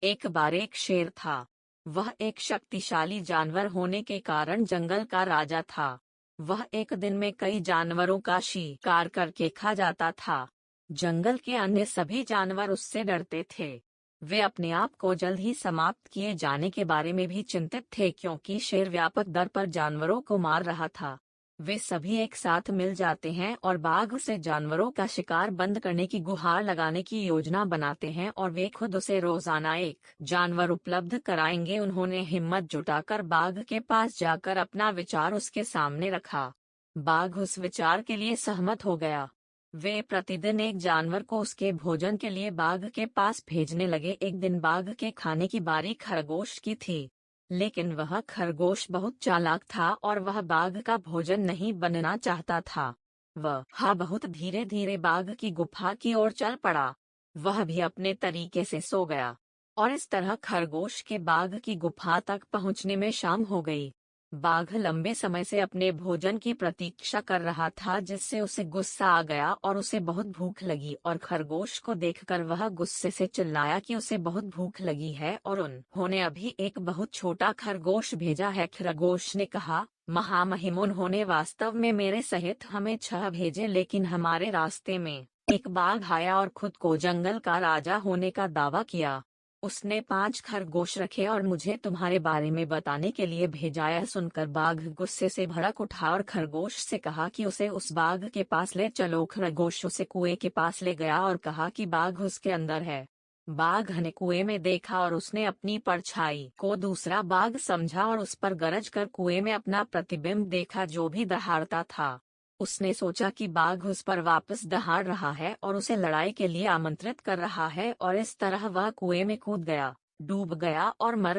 एक बार एक शेर था। वह एक शक्तिशाली जानवर होने के कारण जंगल का राजा था। वह एक दिन में कई जानवरों का शिकार करके खा जाता था। जंगल के अन्य सभी जानवर उससे डरते थे। वे अपने आप को जल्द ही समाप्त किए जाने के बारे में भी चिंतित थे, क्योंकि शेर व्यापक दर पर जानवरों को मार रहा था। वे सभी एक साथ मिल जाते हैं और बाघ से जानवरों का शिकार बंद करने की गुहार लगाने की योजना बनाते हैं, और वे खुद उसे रोजाना एक जानवर उपलब्ध कराएंगे। उन्होंने हिम्मत जुटाकर बाघ के पास जाकर अपना विचार उसके सामने रखा। बाघ उस विचार के लिए सहमत हो गया। वे प्रतिदिन एक जानवर को उसके भोजन के लिए बाघ के पास भेजने लगे। एक दिन बाघ के खाने की बारी खरगोश की थी, लेकिन वह खरगोश बहुत चालाक था और वह बाघ का भोजन नहीं बनना चाहता था। वह बहुत धीरे धीरे बाघ की गुफा की ओर चल पड़ा। वह भी अपने तरीके से सो गया, और इस तरह खरगोश के बाघ की गुफा तक पहुंचने में शाम हो गई। बाघ लंबे समय से अपने भोजन की प्रतीक्षा कर रहा था, जिससे उसे गुस्सा आ गया और उसे बहुत भूख लगी, और खरगोश को देखकर वह गुस्से से चिल्लाया कि उसे बहुत भूख लगी है और उन्होंने अभी एक बहुत छोटा खरगोश भेजा है। खरगोश ने कहा, महामहिम, उन्होंने वास्तव में मेरे सहित हमें 6 भेजे, लेकिन हमारे रास्ते में एक बाघ आया और खुद को जंगल का राजा होने का दावा किया। उसने 5 खरगोश रखे और मुझे तुम्हारे बारे में बताने के लिए भेजा। यह सुनकर बाघ गुस्से से भड़क उठा और खरगोश से कहा कि उसे उस बाघ के पास ले चलो। खरगोश उसे कुएं के पास ले गया और कहा कि बाघ उसके अंदर है। बाघ ने कुएं में देखा और उसने अपनी परछाई को दूसरा बाघ समझा और उस पर गरज कर कुएं में अपना प्रतिबिंब देखा, जो भी दहाड़ता था। उसने सोचा कि बाघ उस पर वापस दहाड़ रहा है और उसे लड़ाई के लिए आमंत्रित कर रहा है, और इस तरह वह कुएं में कूद गया, डूब गया और मर